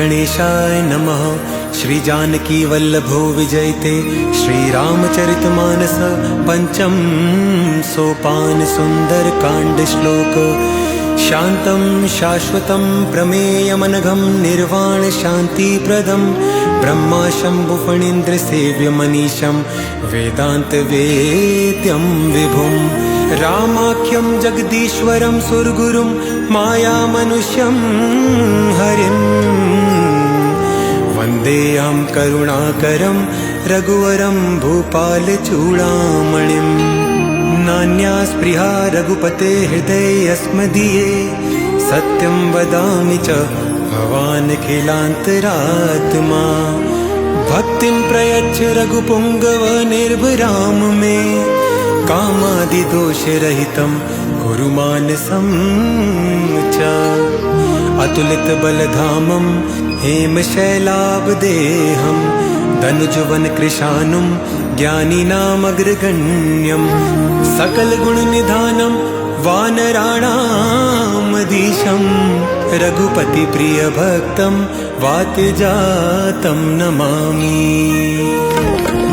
गणेशाय नमः। श्री जानकी वल्लभो विजयते श्री रामचरितमानस पंचम सोपान सुंदर कांड श्लोक। शांतं शाश्वतं प्रमेयमनघं निर्वाण शांतिप्रदं ब्रह्मा शंभु फणीन्द्र सेव्य मनीषं वेदांत वेद्यं विभुं। रामाख्यं जगदीश्वरं सुरगुरुं माया मनुष्यं हरिं वन्देऽहं करुणाकरं रघुवरं भूपाल चूड़ामणिं। नान्या स्पृहा रघुपते हृदयेऽस्मदीये सत्यं वदामि च भवान् खिलान्तरात्मा। भक्तिं प्रयच्छ रघुपुङ्गव निर्भरां मे कामादिदोषरहितं कुरु मानसं च। अतुलितबलधामं हेमशैलाभदेहं धनुजवनकृशानुं ज्ञानिनामग्रगण्यं सकलगुणनिधानं वानराणामधीशं रघुपतिप्रियभक्तं वातजातं नमामि।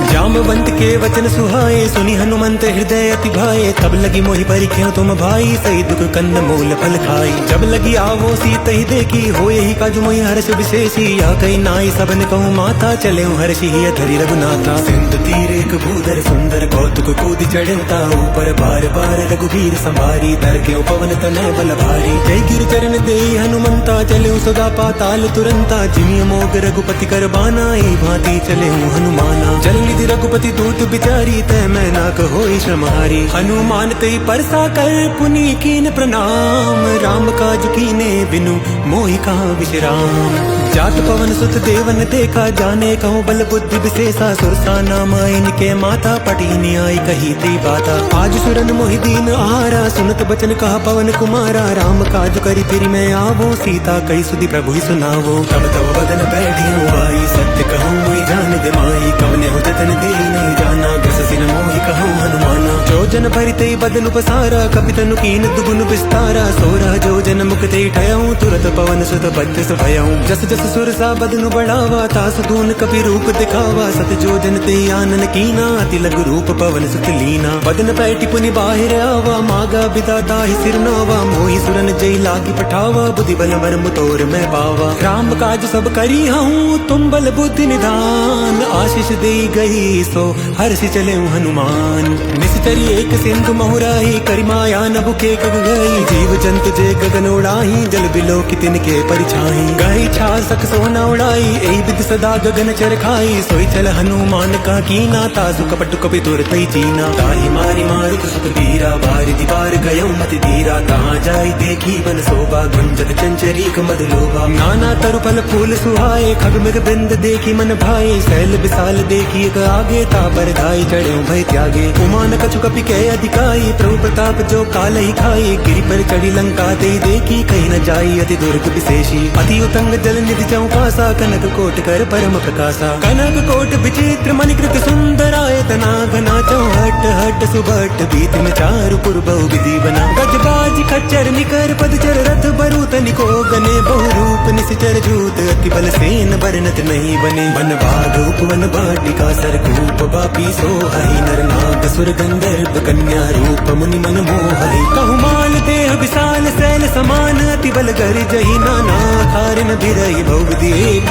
जामवंत के वचन सुहाए सुनि हनुमंत हृदय अति भाए। तब लगी मोहि परिख्यो तुम भाई सही दुख कंद मूल फल खाई। जब लगी आवो सीत ही देखी हो यही काजु मोहि हर्ष विशेषी। या कई नाई सबन कहूँ माता चले हर्षि ही धरि रघुनाथा। सिंधु तीर एक भूधर सुंदर कौतुक कूद चढ़ता ऊपर बार बार रघुबीर संभारी। धर के पवन तनय बल भारी जय गिर चरण दे हनुमंता चले सदा पाताल तुरंता। जिमिय मोग रघुपति कर बाना ए भांति चले हनुमाना। जल रघुपति दूत बिचारी तय मैं ना कहो श्रमहारी। हनुमान तई परसा कर पुनि कीन प्रणाम। राम काज कीने बिनु मोहि कहाँ विश्राम। जात पवन सुत देवन देखा जाने कहूँ बल बुद्धि विशेषा। सुरसा नाम इनके माता पटीनी आई कही ती बाता। आज सुरन मोहि दीन आहारा सुनत बचन कहा पवन कुमारा। राम काज करी फिर मैं आवो सीता कही सुधि प्रभु ही सुनावो। तब तब बदन बैठी आई सत्य कहूँ मोहि जान दिमाई। कवने हो जतन दे नहीं जाना गस सिन मोहि कहूँ हनुमाना। जो जन भरिते बदन उपसारा कपितनु कीन दुगुन विस्तारा। 16 जो जन मुक्ते ठयऊँ तुरत पवन सुत बत्तीस भयऊँ। जस जस सुरसा बदनु बढ़ावा तासु दून कपि रूप दिखावा। सत जो जन ते आनन कीना अति लघु रूप पवन सुत लीना। बदन पैठी पुनि बाहिर आवा मागा बिदा दाहि सिर नावा। मोहि सुरन जय लागी पठावा बुद्धि बल मर्म तोर मैं पावा। राम काज सब करी हूँ तुम बल बुद्धि निधान। आशीष दे गई सो हर्षि चले हनुमान। निश्चरी एक सिंधु महुराही करिमाया नभु के कग गई। जीव जंतु जे गगन उड़ाही जल बिलो की तिनके परिछाही। गई छा सक सोना उड़ाई ए विद सदा गगन चर खाई। सोई चल हनुमान का कीना तासु कपट कपि तुरतई चीना। ताहि मारी मारुत सुत वीरा बारि दीवार गयौ मति धीरा। कहाँ जाई देखी बन शोभा गुंजत चंचरी कमद लोभा। नाना तरु फल फूल सुहाए खग मृग बिंद देखी मन भाई। शैल विशाल देखी आगे तापर धाई चढ़े भय त्यागे। उमान कछु कपि के अधिकाई प्रभु प्रताप जो काल ही खाई। गिरि पर चढ़ी लंका दे देखी कहीं न जाई अति दुर्ग विशेषी। अति उतंग जल निधि चौपासा कनक कोट कर परम प्रकाशा। कनक कोट विचित्र मणिकृत सुंदराय तना घना चौहट हट सुबट बीत में चारु पुरबहु विधि बना। गजबाज खच्चर निकर पदचर रथ बरु तनिको गने। बहु रूप निश्चर जूत अति बल सेन बरनत नहीं बने। वन बाघ उपवन बाटिका सरकूप बापी सोहई। नर नाग सुर गंधर्व कन्या रूप मुनि मन मोहई। कहु माल देह विशाल शैल समान अति बल गर जही। नाना खारन बिरही भौगदी एक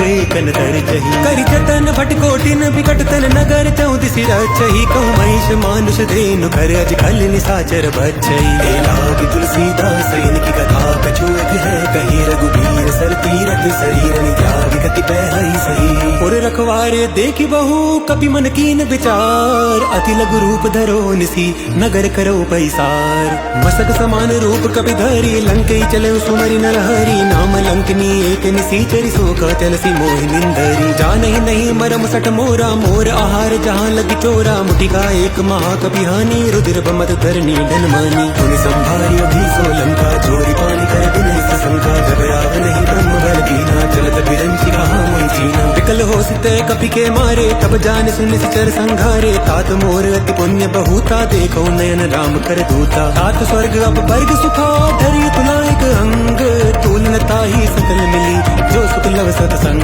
तर जही। करि जतन भटकोटिन विकट तन नगर चौदिसि रचही। कहु महिष मानुष धेनु कर अज खल निसाचर बचई। लागी तुलसीदास इनकी कथा कछु एक है कही। रघुबीर सर तीरथ शरीर त्याग गति पहई सही। और रखवारे देखी बहु कपि मन कीन विचार। अति लघु रूप धरो निसी नगर करो पैसार। मसक समान रूप कपि धरी लंकई चले सुमरि नरहरि। नाम लंकनी एक निसीचरी सोका चलसी मोहि निंदरी। जानहि नहीं मरम सठ मोरा मोर आहार जहाँ लगी चोरा। मुटिका एक महाकपि हानि रुद्र बमत धरनी धन मानी। पुनि संभारी अभीसो लंका चोरी पानी कर दिन संखा। घबराव नहीं ब्रह्म बल कीना चलत बिरंची कहा मोहि चीना। विकल हो सिते कपि के मारे तब जान सुन सिचर संघारे। तात मोर अति पुण्य बहुता देखो नयन राम कर दूता। तात स्वर्ग अब वर्ग सुखा धरि तुलायक अंग। तुलनता ही सकल मिली जो सुख लव सतसंग।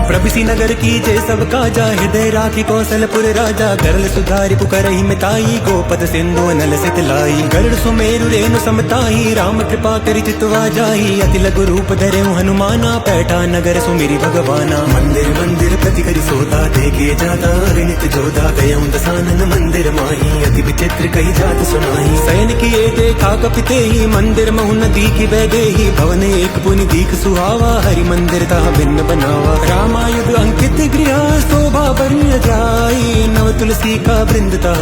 प्रभिसी नगर की जय सब काजा, हृदय राखी कौशलपुर राजा। गरल सुधारी पुकारहि मिताई, गोपद सिंधु नल सितलाई। गरुड़ सुमेरु रेणु समताई, राम कृपा करि चितवा जाई। अति लघु रूप धरऊ हनुमाना, पैठा नगर सुमिरि भगवाना। मंदिर मंदिर प्रति करि सोता, देखे जाता अगणित जोधा। गयऊँ दसानन मंदिर माही, अति विचित्र कही जात सुनाई। शयन किए देखा कपिते ही, मंदिर महु न दीखि वैदेही। भवन एक पुनि दीख सुहावा, हरि मंदिर ता भिन्न बनावा। रामायुध अंकित गृह, शोभा बरन जाई। नव तुलसी का वृंद ता,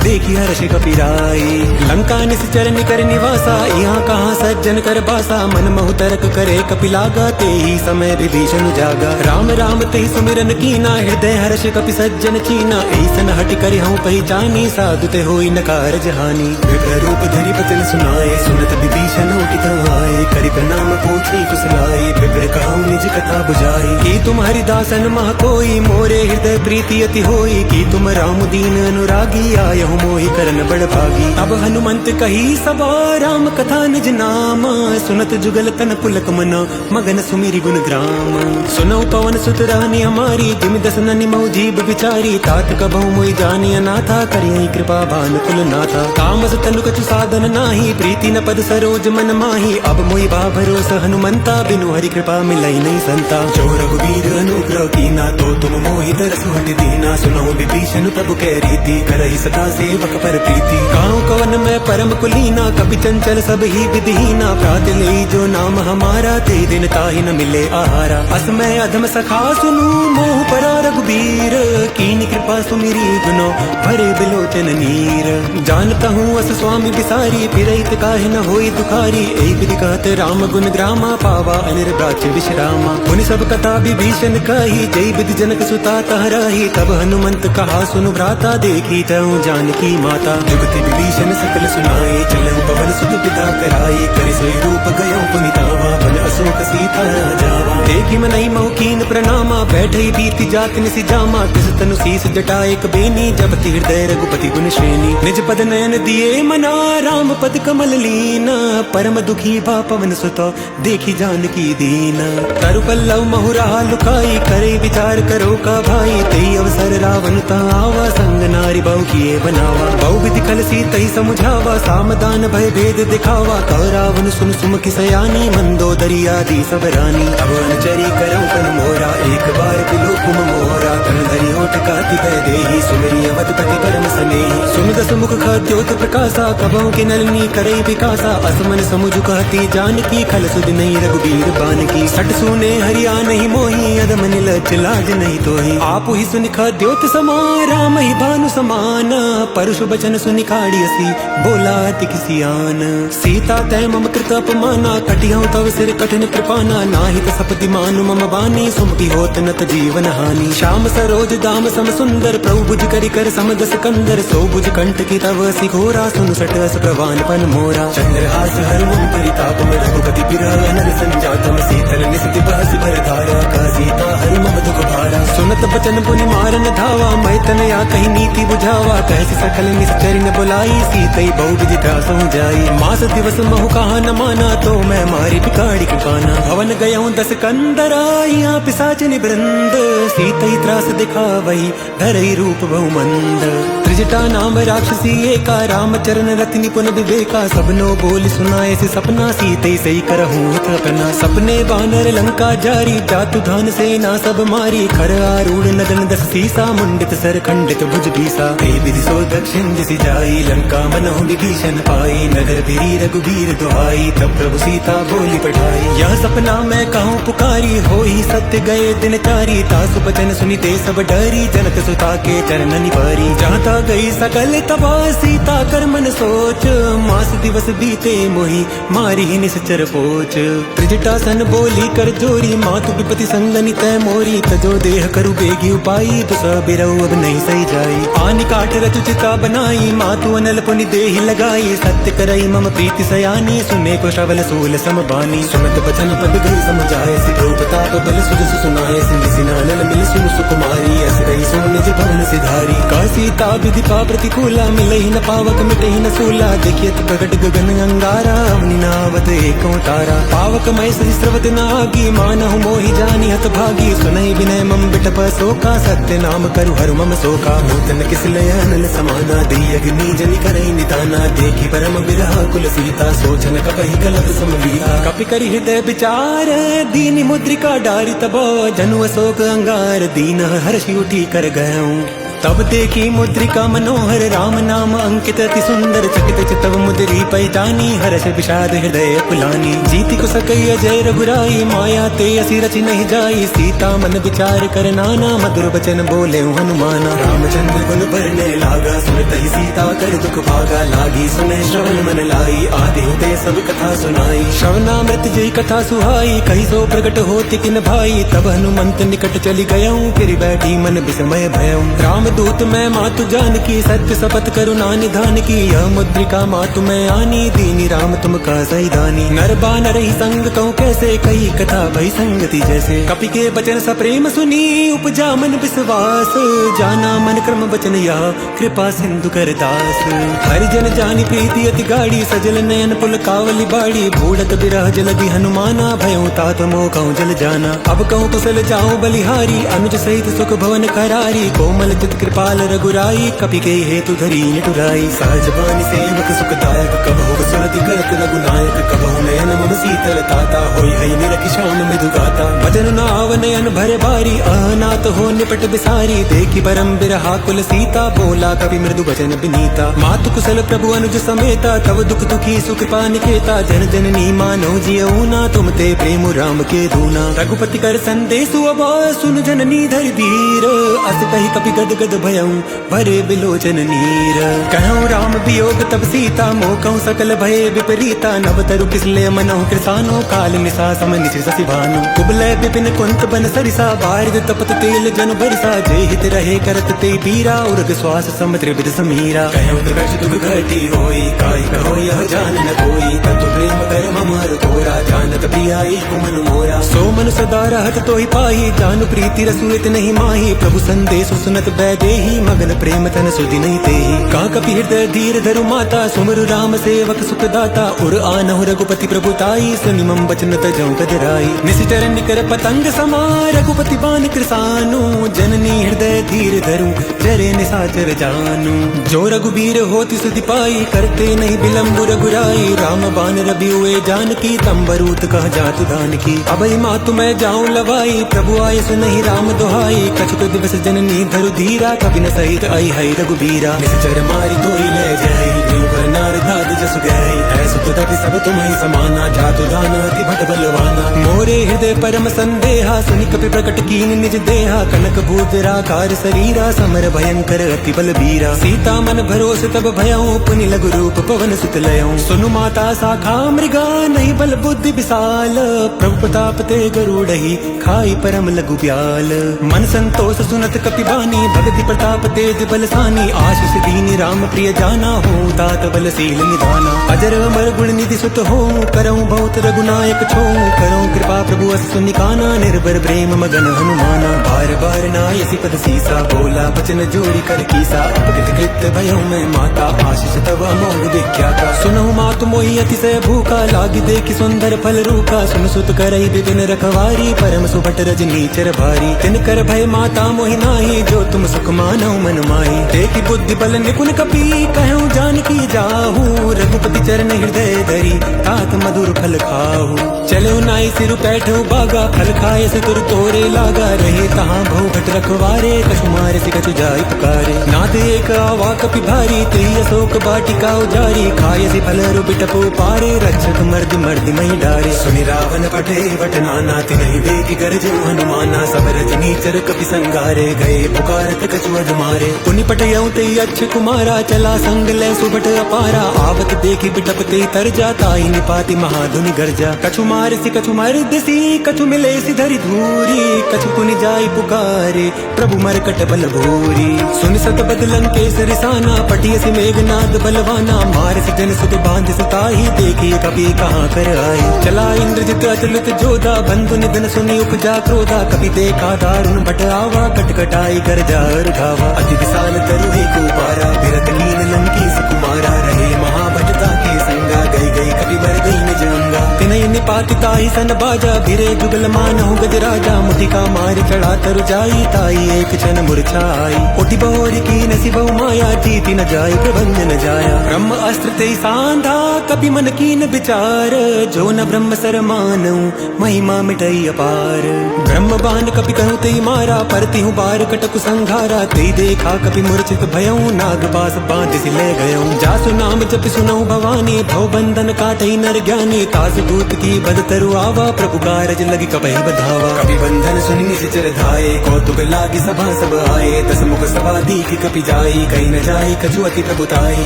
देखी हर्ष कपिराई। लंका निश्चर निकर निवासा, यहाँ कहाँ सज्जन कर बासा। मन महु तरक करे कपिलागा, ते ही समय विभीषण जागा। राम राम ते सुमिरन कीना, हृदय हर्ष कपि सज्जन चीना। ऐसन हटि करि हूँ पहचानी, साधु ते होई न कारज हानि। विप्र रूप धरि बचन सुनाए, सुनत विभीषण उठित आए। करि प्रणाम पूछी कुशलाए, विप्र कहूँ निज कथा बुझाई। की तुम हरिदासन मह कोई, मोरे हृदय प्रीति अति होई। की तुम राम दीन अनुरागी, आयहु मोहि करन बड़ भागी। अब हनुमंत कही सबा, राम कथा निज नाम। सुनत जुगल तन पुलक मना, मगन सुमिरि गुण ग्राम। सुनौ पवन सुत रानी हमारी, जिमि दस ननि मऊ जीव विचारी। तात कबहु मोहि जानिय नाथा, करियहि कृपा भानु कुल नाथा। तामस तनु कछु साधन नाही, प्रीति न पद सरोज मन माही। अब मोहि बा भरोसा हनुमंता, बिनु हरि कृपा मिलई नहीं संता। जो रघुवीर अनुग्रह कीना, तो तुम मोहि तरस हटि दीना। सुनौ विभीषण प्रभु कै रीति, करहि सदा सेवक पर प्रीति। गाँव कवन में परम कुलीना, कपि चंचल सब ही विधिहीना। प्रात लेई जो नाम हमारा, ते दिन ताहि न मिले आहारा। असमय अधम सखा सुनु, मोह परा रघुबीर। कीनी कृपा सुमिरी गुनो, भरे बिलोचन नीर। जानता हूँ अस स्वामी बिसारी, फिरहित काहे न होई दुखारी। एक विधि कहत राम गुण ग्रामा, पावा अनिर्वाच्य विश्रामा। मुनि सब कथा विभीषण कही, जय विधि जनक सुता तहराही। तब हनुमंत कहा सुनु भ्राता, देखी जाऊँ जानकी माता। जुगति विभीषण सकल सुनाए, चलऊ पवन सुत पिता कराए। करि सोई रूप गयो पुनितावा, बन अशोक सीता जावा। देखी मनहि महु कीन प्रणामा, बैठई बीती जात निसि जामा। तिस तनु शीस जटा एक बेनी, जपति हृदय रघुपति गुण श्रेणी। निज पद नयन दिए मना, राम पद कमल लीना। परम दुखी भा पवन सुत, देखी जानकी दीना। तरु पल्लव महु रहा लुकाई, करे विचार करो का भाई। तेई अवसर रावण ता आवा, संग नारी बहु किए बनावा। बहु विधि कल सीतहि समुझावा, सामदान भय भेद दिखावा। कह रावण सुन सुमुखि सयानी, मंदोदरी आदि सब रानी। अब अनुचरी करौ तन मोरा, एक बार बिलो कुम मोरा। तन धरि होठ काति भय देहि, सुमिरि अवधपति परम स्नेहि। सुन दस मुख खद्योत प्रकाशा, कबहु के नलिनी करई विकासा। असमन समुझ कहती जानकी, खल सुध नहीं रघुबीर बानकी। सट सुने हरिया नहीं मोही, अदम निलज लाज नहीं तोही। आपु ही सुनि खद्योत समा, राम ही भानु समान। परुष बचन सुनि खाड़ियसी, बोला अति किसी आन। सीता तै मम कृत अपमाना, कटिहउँ तव सिर कठिन कृपाना। नाहित सपति मानु मम बानी, सुमति होत नत जीवन हानि। श्याम सरोज दाम सम सुंदर, प्रभु भुज करि कर समदस कंदर। सो भुज कंठ की तव सिघोरा, सुन सट अस प्रवान पन मोरा। चंद्रहास हर मुन परिताप, रघुपति बिरह नर संजातम। शीतल निस्ति बहसि भर धारा, का सीता हरि मम दुख भारा। सुनत बचन पुनि मारन धावा, मैं तनया कही नीति बुझावा। कैसी सकल निश्चर न बुलाई, सीतई बहु विधि त्रासहु जाई। मास दिवस महु कहा न माना, तो मैं मारी बिगाड़ी कुपाना। भवन गयऊँ दस कंदरा, यहाँ पिशाचिनि वृंद। सीतई त्रास दिखावई, धरई रूप बहु मंद। त्रिजटा नाम राक्षसी एका, राम चरण रति निपुण विवेका। सबनो बोल सुनाए से सपना, सीतई सही करहूँ हित अपना। सपने बानर लंका जारी, जातु धान सेना सब मारी। खर आरूढ़ नदन दस सीसा, मुंडित सर खंडित भुज भीसा। तेई विधि सो दक्षिण दिशि जाई, लंका मनहु विभीषण पाई। नगर फिरी रघुबीर दुहाई, तब प्रभु सीता बोली पठाई। यह सपना मैं कहूँ पुकारी, होई सत्य गए दिन चारी। तासु बचन सुनिते सब डरी, जनक सुता के चरण निवारी। जाता गई सकल तबाह, सीता कर मन सोच। मास दिवस बीते मोहि, मारी ही निश्चर पोच। त्रिजटा सन बोली कर जोरी, मातु विपति संगनि तै मोरी। तजो देह करु बेगी उपाई, तुस बिरऊ अब नहीं सही जाई। आनि काट रचु चिता बनाई, मातु अनल पुनि देहि लगाई। सत्य करई मम प्रीति सयानी, सुने को श्रवल सूल सम बानी। सुनत बचन पद गई समझाए, सिधो प्रताप बल सुजसु सुनाए। सिंधि सिनानल मिल सुनु सुकुमारी, अस गई सो निज भवन सिधारी। काशी सीता विधिपा प्रतिकूला, मिले ही न पावक मिटे ही न सूला, देखिए तो प्रकट गगन अंगारा, अवनि नावत एको तारा, पावक मय सहस्रवत नागी, मानहु मोहि जानी हत भागी, सुनहि विनय मम बिटप शोका, सत्य नाम करु हरु मम शोका, नूतन किस लय अनल समाना, दी अग्नि जनि करई निदाना, देखी परम बिरह कुल सीता, सोचन कपहि कलप समलीता, कपि करि हृदय विचार, दीनि मुद्रिका डारि तब, जनु अशोक अंगार, दीन हर्षि उठी कर गयऊं, तब देखी मुद्रिका मनोहर, राम नाम अंकित अति सुंदर, चकित चितव मुद्री पैतानी, हर्ष विषाद हृदय कुलानी, जीति को सकई अजय रघुराई, माया ते असी रचि नहीं जाई, सीता मन विचार कर नाना, मधुर बचन बोले हनुमाना, रामचंद्र गुण बरने लागा, सुनत ही सीता कर दुख भागा, लागी सुने श्रवण मन लाई, आदि होते सब कथा सुनाई, श्रवणामृत जय कथा सुहाई, कही सो प्रकट होति किन भाई, तब हनुमंत निकट चली गयऊं, फिर बैठी मन विस्मय भयऊं, राम दूत मैं मातु जानकी, सत्य शपथ करुणा निधान की, यह मुद्रिका मातु मैं आनी, दीनी राम तुम का सही दानी, नर बानर ही संग कहूँ कैसे, कही कथा भई संगति जैसे, कपि के बचन सप्रेम सुनी, उपजा मन विश्वास, जाना मन क्रम बचन या, कृपा सिंधु कर दास, हरिजन जानी प्रीति अति गाड़ी, सजल नयन पुल कावली बाड़ी, भूडत बिरह जलधि हनुमाना, भयों तात मोह कहूँ जल जाना, अब कहूँ कुशल जाऊँ बलिहारी, अनुज सहित सुख भवन करारी, कोमल चित कृपाल रघुराई, कपि के हेतु धरी निटुराई, सहज बानी सेवक सुखदायक, कबहु सुरति करत रघुनायक, कबहु नयन मम शीतल ताता, होई है निरखि श्याम मृदु गाता, भजन नाव नयन भरे बारी, अनाथ हो निपट बिसारी, देखी परम बिरहा कुल सीता, बोला कवि मृदु वचन विनीता, मातु कुशल प्रभु अनुज समेता, तव दुख दुखी सुकृपा निकेता, जन जननी मानो जियऊना, तुम ते प्रेम राम के दूना, रघुपति कर संदेशु अब सुन जननी धर धीर, अस कही कपि गद गद भयऊं, भरे बिलोचन नीर, कहूँ राम वियोग तब सीता, मोह कहूँ सकल भय विपरीता, नव तरु किसले मनहु कृसानो, काल निशा सम निशि शशि भानु, कुबलय विपिन कुंत बन सरिसा, बारिद तपत तेल जन बरसा, जय हित रहे करत ते पीरा, उर्ग श्वास समुद्र बिद समीरा, कहूँ दुर्गति दुख घटी होई, काई कहो यह जान न कोई, तत्व प्रेम कर ममर तोरा, जानत प्रियाई कुमन मोरा, सो मन सदा रहत तोहि पाही, जानु प्रीति रसुइत नहीं माही, प्रभु संदेश सुनत बैदेही, मगन प्रेम तन सुधि नहीं तेही, का कपि हृदय धीर धरु माता, सुमरु राम सेवक सुख दाता, उर आनहु रघुपति प्रभुताई, सुनि मम बचन तजौ कजराई, निशिचर निकर पतंग समा, रघुपति बान कृसानु, जननी हृदय धीर धरु, जरे निशाचर जानू, जो रघुबीर होति सुधि पाई, करते नहीं विलम्ब रघुराई, राम बान रबि हुए जानकी, तंबरूत कह जातु दान की, अबहि मातु मैं जाऊं लवाई, प्रभु आय सुनहि राम दुहाई, कछुक दिवस जननी धरु धीरा, कवि न सहित आई है रघुबीरा, निश्चर मारी तोई ले जाई, देवकर नार दाद जस गई, ऐसु तो तभी सब तुम्हें समाना, जातु दाना अति भट बलवाना, मोरे हृदय परम संदेहा, सुनि कपि प्रकट कीन निज देहा, कनक भूत राकार शरीरा, समर भयंकर अति बलबीरा, सीता मन भरोस तब भयऊं, पुनि लघु रूप पवन सुत लयऊं, सुनु माता शाखा मृगा, नहीं बल बुद्धि विशाल, प्रभु प्रताप ते गरुड़हि, खाई परम लघु ब्याल, मन संतोष सुनत कपि बानी, भक्ति प्रताप तेज बलसानी, आशीष दीनी राम प्रिय जाना, हो तात बलशील निधाना, अजर अमर गुण निधि सुत हो, करऊं बहुत रघुनायक छो, करऊं कृपा प्रभु अस सुनिकाना, निर्भर प्रेम मगन हनुमाना, बार बार नायसी पद सीसा, बोला बचन जोड़ी कर कीसा, अपकृत कृत भयऊं मैं माता, आशीष तव अमोघ विख्याता, सुनहु मातु मोहि अतिशय भूखा, लागी देखि सुंदर फल रूखा, सुन सुत करई विपिन रखवारी, परम सुभट रजनी चर भारी, तिन कर भय माता मोहि नाही, जो तुम सुख मानौ मन माही, देखि बुद्धि बल निपुण कपि, कहूँ जानकी जाहू, रघुपति चरण हृदय धरी, तात मधुर फल खाहू, चलो नाई सिरु बैठो बागा, फल खाए से तुर तोरे लागा, रहे तहाँ बहु भट रखवारे, कछु मारे से कछु जाई पुकारे, नाथ एक आवा कपि भारी, तेई अशोक बाटिका उजारी, खाए से फल रु बिटपो पारे, रक्षक मर्द मर्द मही डारे, सुनि रावण पटे वट नाना, तिन्हि देखि गरजु हनुमाना, सब रजनी चर कपि संगारे, गए पुकारत कछु अधमारे, पुनि पटयऊं तेई अच्छ कुमारा, चला संग ले सुबट अपारा, आवत देखि बिटपते तर जाता, ही निपाति महाधुनि गर्जा, कछु मार सी कछु मर्द सी, कछु मिले सी धरि धूरी, कछु पुनि जाई पुकारे प्रभु मरकट बल भूरी। सुन सत बदलन के सरिसाना पटियसी मेघनाद बलवाना मार जन सुत बांध सुताही देखी कभी कहाँ कर आई। चला इंद्रजित अतुलित जोधा बंधु निधन सुनी उपजा क्रोधा कभी देखा दारुण बट आवा कटकटाई कर जार घावा। अति विशाल तरु है कुपारा विरत कीन लंकी सुकुमारा रहे महाभटता के संगा गई गई कभी मर गई निज अंगा। तिनय निपातिता ही सन बाजा भिरे जुगल मानहु गजराजा मुठिका मार चढ़ा तरु जाई ताई एक क्षण मूर्छाई। उठी बहोरी की नसी बहु माया जीती न जाई प्रबंध न जाया। ब्रह्म अस्त्र ते सांधा कपि मन कीन विचार जो न ब्रह्म सर मानऊ महिमा मिटई अपार। ब्रह्म बान कपि कहूँ ते मारा परती हूँ बार कटक संघारा ते देखा कपि मूर्छित भयऊ नाग पास बांध से ले गयऊ। जासु नाम जप सुनऊ भवानी भव बंधन काटई नर ज्ञानी तास दूत की बद तरु आवा प्रभु कारज लगी कपहि बधावा। कपि बंधन सुनि निश्चर धाये कौतुक लागी सभा सब आए। दस मुख सभा दीख कपि जाई कहीं न जाई कछु अति प्रभुताई।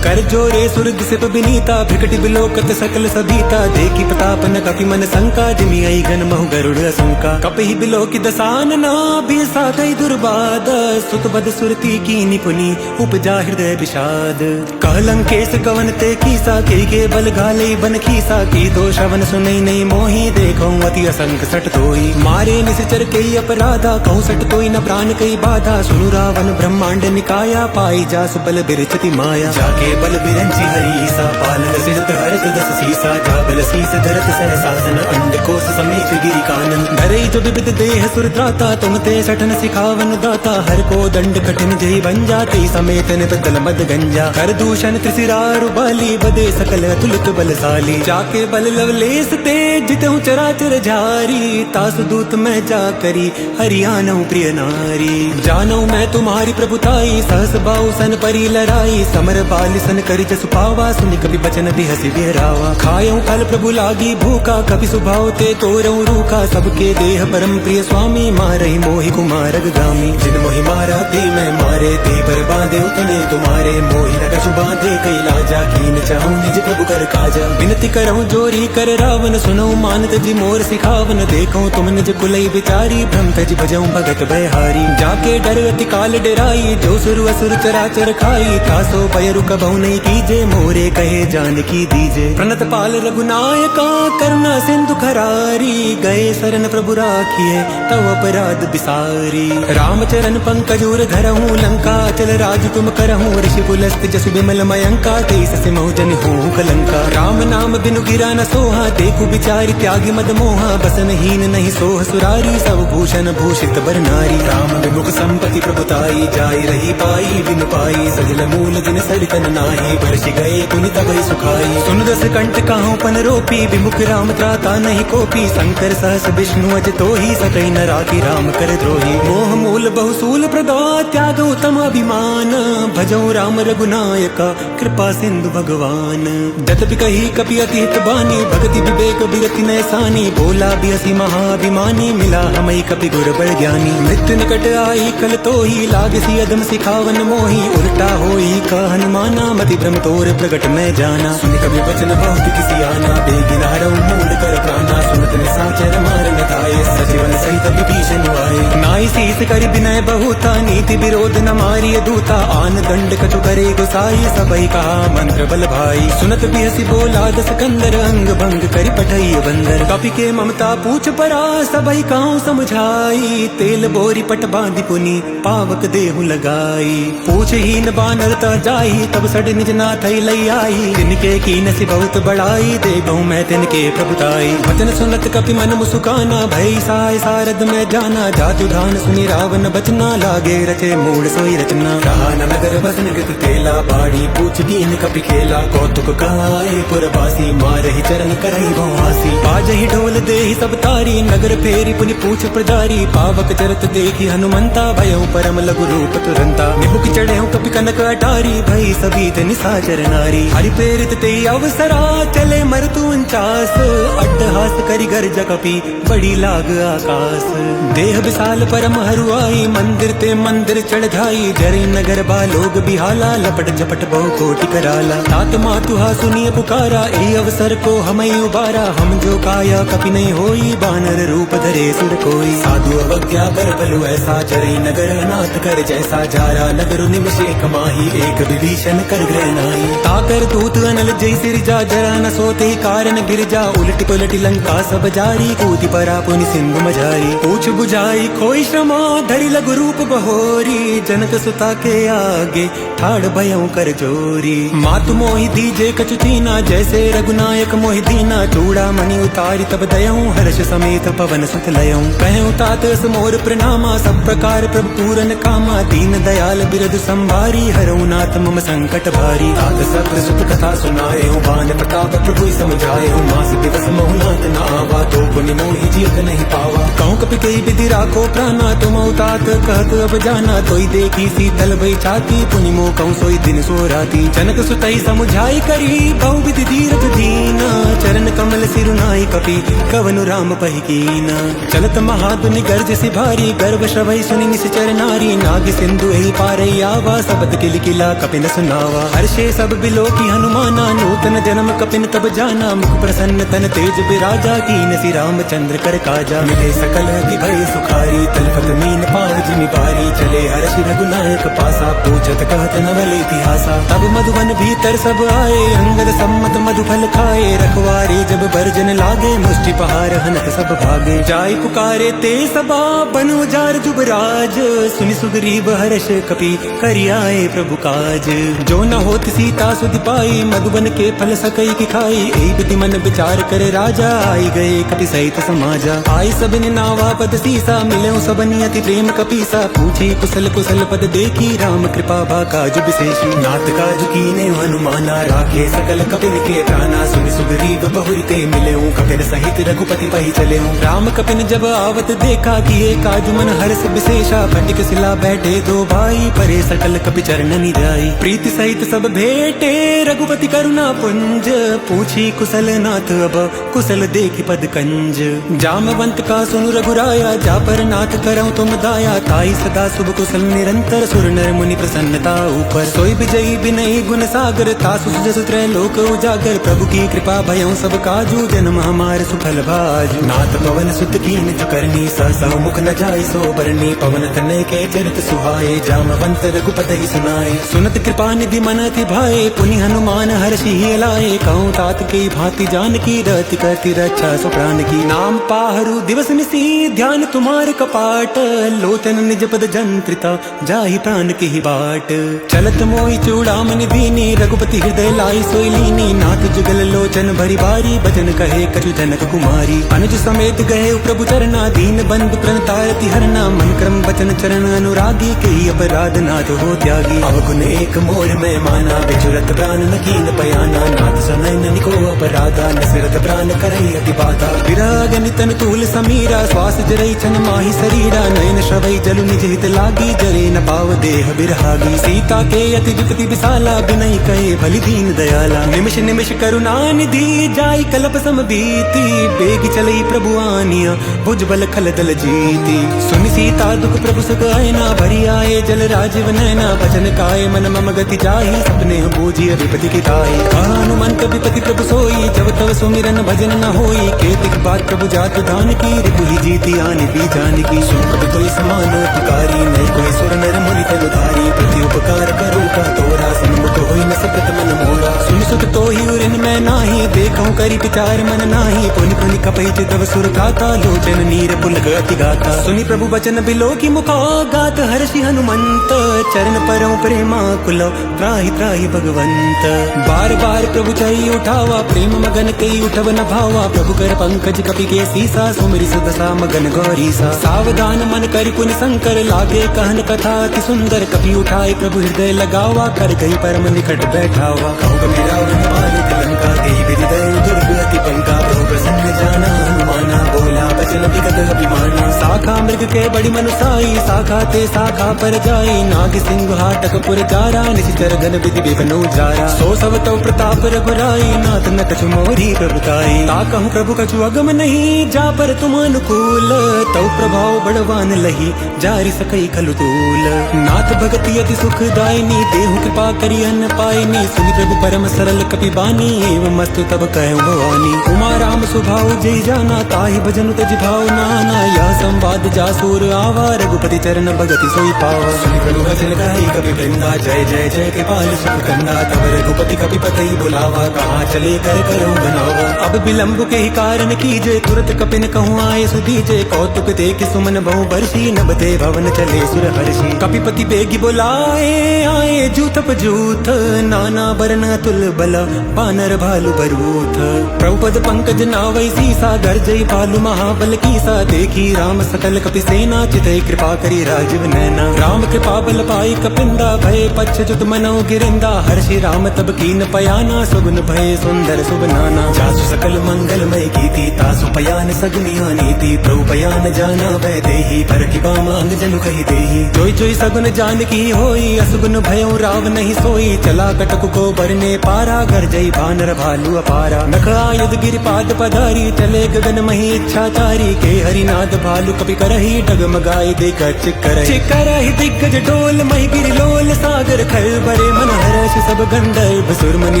कर जोरे सुरग सिप बिनीता विकट बिलोकत सकल सबीता देखी प्रताप न कपि मन शंका जिमि आई गन महु गरुड़ असंका। कपि बिलोकि दसान ना बीसा कई दुर्बाद सुत बद सुरती की निपुनी उपजा हृदय विषाद। कहलंकेश कवन ते कीसा के बल घाले बन खीसा की दो श्रवण सुनई नहीं मोही देखो अति असंख सट तोई। मारे निश्चर कई अपराधा कहूँ सट तोई न प्राण कई बाधा। सुनु रावण ब्रह्मांड निकाया पाई जासु बल बिरचति माया। जाके बल बिरंची हरीसा पालन सिरत हरत दस सीसा जा बल सीस धरत सहसासन अंड कोस समेत गिरि कानन। धरे जो विविध देह सुरत्राता तुम ते सठन सिखावन दाता। हर को दंड कठिन जय बन जाते समेत निबदल मद गंजा। कर दूषण त्रिसिरारु बाली बदे सकल अतुलित बलशाली। जाके बल लवलेस ते जितहु चराचर झारी तासु दूत मैं जा करी हरियाणु प्रिय नारी। जानऊ मैं तुम्हारी प्रभुताई सहस बाहु सन परी लड़ाई। समर बाल सन करी जसु पावा सुनि कभी बचन बिहसी बिहरावा। खायऊ फल प्रभु लागी भूखा कभी सुभाव ते तोरऊ रूखा। सबके देह परम प्रिय स्वामी मारहि मोहि कुमारग गामी। जिन मोहि मारा ते मैं मारे ते पर बांधे उतने तुम्हारे। मोहि न कछु बांधे कई लाजा कीन चाहूं निज प्रभु कर काजा। विनती करऊं जोरी कर रावण सुनऊ मानत जी मोर सिखावन। देखो तुम निज कुलई विचारी भ्रम तज भजऊं भगत बहारी। जाके डर अति काल डराई जो सुर असुर चराचर खाई। तासो पयरु कबहु नहीं कीजे मोरे कहे जानकी दीजे। प्रणत पाल रघुनायका करुणा सिंधु खरारी। गए शरण प्रभु राखिए तव अपराध बिसारी। रामचरण पंकजूर धरहूं लंका चल राज तुम करहूं। ऋषि पुलस्त जसु विमल मयंका तेईस सिमहु जन हों कलंका। राम नाम बिनु गिरा न सोहा देखु बिचारी त्यागी मद मोहा। बसन हीन नहीं सोह सुरारी सब भूषण भूषित बर नारी। राम विमुख संपत्ति प्रभुताई जाई रही पाई बिनु पाई। सजल मूल जिन सरितन नाही बरस गए पुनि तबहि सुखाई। सुन दस कंठ काहू पन रोपी विमुख राम त्राता नहीं कोपी। शंकर सहस विष्णु अज तोहि सकई न राखी राम कर द्रोही। मोह मूल बहुसूल प्रदा त्याग उत्तम अभिमान। भजऊ राम रघुनायका कृपा सिंधु भगवान। जत भी कही कपि अति हित बानी भक्ति विवेक विरति नैसानी। बोला भी हसी महाभिमानी मिला हमई कपि गुर बड़ ज्ञानी। मृत्यु निकट आई कल तो ही लागसी अदम सिखावन मोही। उल्टा होई का हनुमाना मति भ्रम तोर प्रगट में जाना। सुन कभी वचन बहुत किसी आना बेगिन हरऊ मूल कर प्राणा। सुनत निसाचर मार न धाये सजीवन सहित विभीषण आए। नाई शीस करि विनय बहुता नीति विरोध न मारिय दूता। आन दंड कछु करे गुसाई सबई कहा मंत्र बल भाई। सुनत बिहसी बोला दस कंदर अंग भंग करि पठई बंदर। कपि के ममता पूछ परा सबई काहू समझाई। तेल बोरी पट बांधि पुनि पावक देहु लगाई। पूछ हीन बानर त जाई तब सड निज नाथई लई आई। तिनके की नसी बहुत बड़ाई देवहूँ मैं तिनके प्रभुताई। वचन सुनत कपि मन मुसुकाना भई साय सारद में जाना। जातु धान सुनि रावण बचना लागे रचे मूड सोई रचना। कहा न नगर बसन कृत तेला बाड़ी पूछ कीन कपि खेला। कौतुक कहाए पुरवासी मारहि चरण करहि बहुआसी। बाजहि ढोल देहि सब तारी नगर फेरी पुनि पूछ प्रजारी। पावक चरत देखी हनुमंता भयउ परम लघु रूप तुरंता। निबुक चढ़ेउ कपि कनक अटारी भई सबीत निशाचर नारी। हरि प्रेरित ते अवसरा चले मरतु 49। अट्टहास करि गर्ज कपि बड़ी लाग आकाश। देह विशाल परम हरुआई, मंदिर ते मंदिर चढ़ाई। जरे नगर बा लोग बिहाला, लपट झपट बहु कोटि कराला। तात मातुहा सुनिए पुकारा, ए अवसर को हमें उबारा। हम जो काया कपि नहीं होई, बानर रूप धरे सुर कोई। साधु अवज्ञा कर बलु ऐसा, जरे नगर अनाथ कर जैसा। जारा नगर निमिष एक माही, एक विभीषण कर ग्रह नाई। ताकर दूत अनल जय सिरजा, जरा न सोते कारण गिरजा। उलटी पलटी लंका सब जारी, कूदी परा पुनि सिंधु मझारी। पूछ बुझाई कोई श्रमा, धरि लघु रूप बहोरी। जनक सुता के आगे ठाड़ भयं कर जोरी। मातु मोहि दीजे कछु चीना, जैसे रघुनायक मोहि दीना। चूड़ा मणि उतारी तब दयऊं, हर्ष समेत पवन सुत लयऊं। कहूं तात मोर प्रणामा, सब प्रकार प्रभु पूरन कामा। दीन दयाल बिरद संभारी, हरऊ नाथ मम संकट भारी। तात सत्र सुत कथा सुनाए, बान प्रताप प्रभु समझाए। मास दिवस मोहनाथ न आवा, तो पुनि मोहि जीत नहीं पावा। कहूं कपि कई विधि राखो प्राणा, तुम तात कहत अब जाना। तोई देखी शीतल भई छाती, पुनि मोह कहूं सोई दिन सो राती। जनक सुतई समुझाई करी, बहु विधि धीरज दीना। चरण कमल सिरुनाई कपि, कवनु राम पहि कीना। चलत महादुनि गर्ज से भारी, गर्भ श्रवई सुनि निश्चर नारी। नाग सिंधु एहि पारई आवा, सबत किल किला कपि न सुनावा। हर्षे सब बिलो की हनुमाना, नूतन जन्म कपिन तब जाना। मुख प्रसन्न तन तेज बिराजा, कीन सी रामचंद्र कर काजा। मिले सकल भय सुखारी, तलपत मीन पार जिमि बारी। चले हर्ष रघुनायक पासा, पूछत कहत नवल इतिहासा। तब मधुबन भीतर सब आए, अंगद सम्मत मधुफल खाए। रखवारे जब बरजन लागे, मुष्टि पहार हनक सब भागे। जाय पुकारे ते सबा, बन उजार जुबराज। सुनि सुग्रीव हर्ष कपि, करि आए प्रभु काज। जो न होत सीता सुधि पाई, मधुबन के फल सकई की खाई। एहि विधि मन विचार करे राजा, आई गए कपि सहित समाजा। आई सबनि नावा पद सीसा, मिले सबनि अति प्रेम कपीसा। पूछी कुशल कुशल पद देखी, राम कृपा बा काज विशेषी। नाथ काज कीने हनुमाना, राखे सकल कपिन के प्राणा। सुनि सुग्रीव बहुरी ते मिले, कपिन सहित रघुपति पहि चले। राम कपिन जब आवत देखा, किए काज मन हर्ष विशेषा। फटिक सिला बैठे दो भाई, परे सकल कपि चरणनि जाई। प्रीति सहित सब भेटे, रघुपति करुणा पुंज। पूछी कुशल नाथ अब, कुशल देखी पद कंज। जामवंत का सुनु रघुराया, जा पर नाथ करऊं तुम दाया। ताई सदा शुभ कुशल निरंतर, सुर नर मुनि प्रसन्नता ऊपर। सोई विजयी विनयी गुण सागर, तासु सुजसु त्रैलोक उजागर। प्रभु की कृपा भयं सब काजू, जन्म हमार सुफल भाजू। नाथ पवन सुत कीन जो करनी, सहसा मुख न जाय सो बरनी। पवन तनय के चरित सुहाए, जामवंत रघुपति सुनाए। सुनत कृपा निधि मन अति भाए, पुनि हनुमान हर्षि लाए। कहूं तात के भांति जानकी, रति करती रक्षा सो प्राण की। नाम पाहरु दिवस निसी, ध्यान तुम्हार कपाट। लोचन निज पद जंत्रिता, जाहि प्राण की ही बाट। चलत मोहि चूड़ामणि दीनी, रघुपति हृदय लाई सोई लीनी। नाथ जुगल लोचन भरी बारी, बचन कहे कछु जनक कुमारी। अनुज समेत गए प्रभु चरना, दीन बंधु प्रणतारति हरना। मन क्रम बचन चरण अनुरागी, कई अपराध नाथ हो त्यागी। अवगुण एक मोर में माना, बिचुरत प्राण न कीन पयाना। नाथ सुनय निको अपराधा, नसिरत प्राण करई अति बाधा। विराग नितन तूल समीरा, श्वास जरई छन माही शरीरा। नयन श्रवई जलु निज हित लागी, जरे न पाव देह बिरहागी। सीता के अति विपति विशाला, बिनय कहे भलि दीन दयाला। निमिष निमिष करुणा निधि, जाई कल्प सम बीती। बेग चलई प्रभु आनिया, भुज बल खल दल जीती। सुनि सीता दुख प्रभु सुख आयना, भरी आए जल राजीव नैना। बचन काय मन मम गति जाहि, सपने बूझी विपति की ताई। हनुमंत विपति प्रभु सोई, जब तब सुमिरन भजन न होई। केतिक बात प्रभु जात दान की, रिपुहि जीति आनि भी जानकी। सुन कपि कोई समान उपकारी, नहीं कोई सुर नर मुनि तलुधारी। प्रति उपकार करो का तोरा, सन्मुख होई न सकत मन मोरा। सुनि सुत तोहि उरिन मैं नाही, देखऊं करि विचार मन नाही। पुनि पुनि कपहि चितव सुर गाता, लोचन नीर पुलक अति गाता। सुनि प्रभु बचन बिलो की मुखा, गात हर्षि हनुमंत। चरण परम प्रेमा कुल, त्राहि त्राहि भगवंत। बार बार प्रभु चई उठावा, प्रेम मगन कई उठव न भावा। प्रभु कर पंकज कपि के सीसा, सुमिरि सुदशा मगन गौरीसा। सावधान मन करि पुनि शंकर, लागे कहन कथा अति सुंदर। कपि उठाए प्रभु हृदय लगावा, कर गई परम निकट बैठावा। कहूँ कबीरा मालिक लंका, तेहि विधि दय मृग अति पंका प्रभु प्रसन्न जाना हनुमाना बोला बचन विगत अभिमाना शाखा मृग के बड़ी मनुसाई शाखा ते शाखा पर जाई नाग सिंह हाटक पुर जारा निशिचर घन विधि विपनु जारा सो सब तो प्रताप रघुराई नाथ न कछु मोरी प्रभुताई ता कहूँ प्रभु कछु अगम नहीं जा पर तुम अनुकूल तव प्रभाव बड़वान लही जारी सकई खलु तूल नाथ भगति अति सुखदायिनी देहु कृपा करी अन्न पायनी सुनि प्रभु परम सरल कपि बानी एवं मस्तु तब कहूँ भवानी उमा राम स्वभाव जय जाना ताहि भजनु तज भाव नाना या संवाद जासूर आवा रघुपति चरण भगति सोई पावा सुनि प्रभु भजन गाई कपि वृंदा जय जय जय कृपाल सुख कंदा तब रघुपति कपि पतई बुलावा कहाँ चले कर करो बनावा अब विलम्ब के ही कारण कीजे तुरत कपिन कहूँ आए सुधीजे कौतुक देख सुमन बहु बरसी नभते भवन चले सुर हर्षि कपिपति बेगी बोलाए आए जूथप जूथ नाना बरन तुल बल बानर भालु बरूथ प्रभुपद पंकज नावै सीसा गर्जई भालु महाबल कीसा देखी राम सकल कपि सेना चितई कृपा करी राजीव नैना राम कृपा बल पाई कपिंदा भय पच्छ जुत मनो गिरिंदा हर्षि राम तब कीन पयाना सुगुन भय सुंदर शुभ नाना जासु सकल मंगलमय कीति तासु पयान सगुनिया नीति प्रभु पयान जाना भय देही पर कृपा मांग जनु कही देही जोई जोई सगुन जान की होई असुगुन भयो राव नहीं सोई चला कटक को बरने पारा गर्जई भानर भालू अपारा नख आयुध गिरिपाद पधारी चले गगन मही इच्छाचारी के हरिनाद भालु कपि करही डगमगाई देख चिक्करहि दिग्गज डोल मही गिरि लोल सागर खल बरे मन हर्ष सब गंधर्व सुरमनि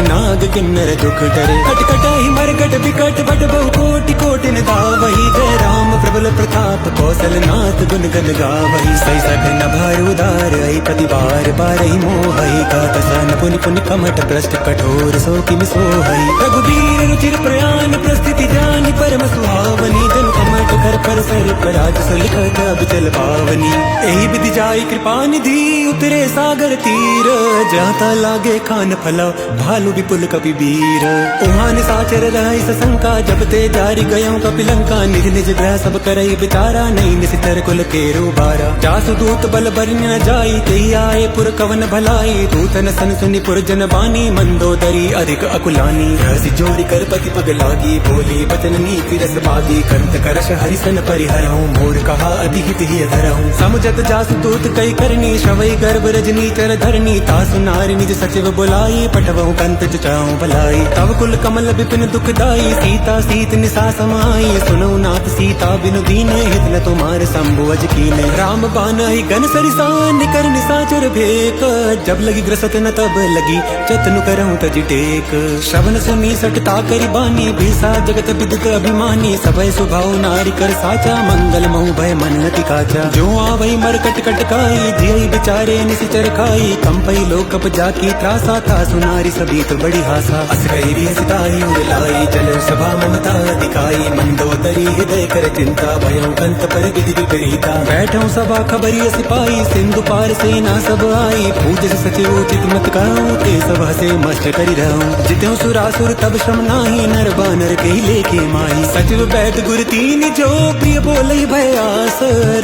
नाग किन्नर दुख डरे कटकटहि मरकट विकट बट बहु कोटि कोटि धावहि जय राम प्रबल प्रताप कौशल नाथ गुण गन गावहि सही सघन भारुदार ऐ प्रतिवार बारहि मोहहि गात सन पुनि पुनि कमट भ्रष्ट कठोर सो किम सोहहि रघुबीर रुचिर प्रयाण प्रस्थिति जानि परम सुहावनी जन कमट कर पर सर पराज सुलिखत अब चल पावनी एहि विधि जाई कृपा निधि उतरे सागर तीर जाता लागे खान फला भालु विपुल कपि वीर उहान साचर रहि सशंका जब ते जारी गयो कपिलंका निज निज ग्रह सब करई विचारा नहीं निशितर कुल के रूबारा जासु दूत बल बरन न जाई ते आए पुर कवन भलाई दूतन सन सुनि पुर जन बानी मंदोदरी अधिक अकुलानी हसी जोरी कर पति पग लागी बोली बचन नीति रस बागी कंत करश हरिसन परिहरऊं मोर कहा अति हित ही धरऊं समुझत जासु दूत कई करनी शवई गर्भ रजनी चर धरनी तासु नारी निज सचिव बुलाई पटवऊ कंत जचाऊं भलाई तव कुल कमल विपिन दुखदाई सीता सीत निसा समाई सुनऊ नाथ सीता बिनु दीन हित न तुम्हार शंभु अज कीने राम बानहि गन सरिसा निकर निसाचर भेक जब लगी ग्रसत न तब लगी चतनु करऊं तज टेक श्रवण सुनी सटता करि बानी भीसा जगत विदित अभिमानी सबय सुभाव नारी कर साचा मंगल महु भय मनति काचा जो आवई मरकट कटकाई जियई बिचारे निशिचर खाई कंपई लोकप जाकी त्रासा था सुनारी सभी तो बड़ी हासा अस गई भी सिताई उड़लाई चलो सभा ममता दिखाई मंदोदरी हृदय कर चिंता भयो कंत पर विधि विपरीता बैठो सभा खबरिय सिपाही सिंधु पार सेना सब आई पूज सचिव चित मत कहूं ते सब हसे मस्त करी रहूं जित्यों सुरासुर तब श्रम नाही नर बानर के लेके माही सचिव बैठ गुर तीन जो प्रिय बोलई भयास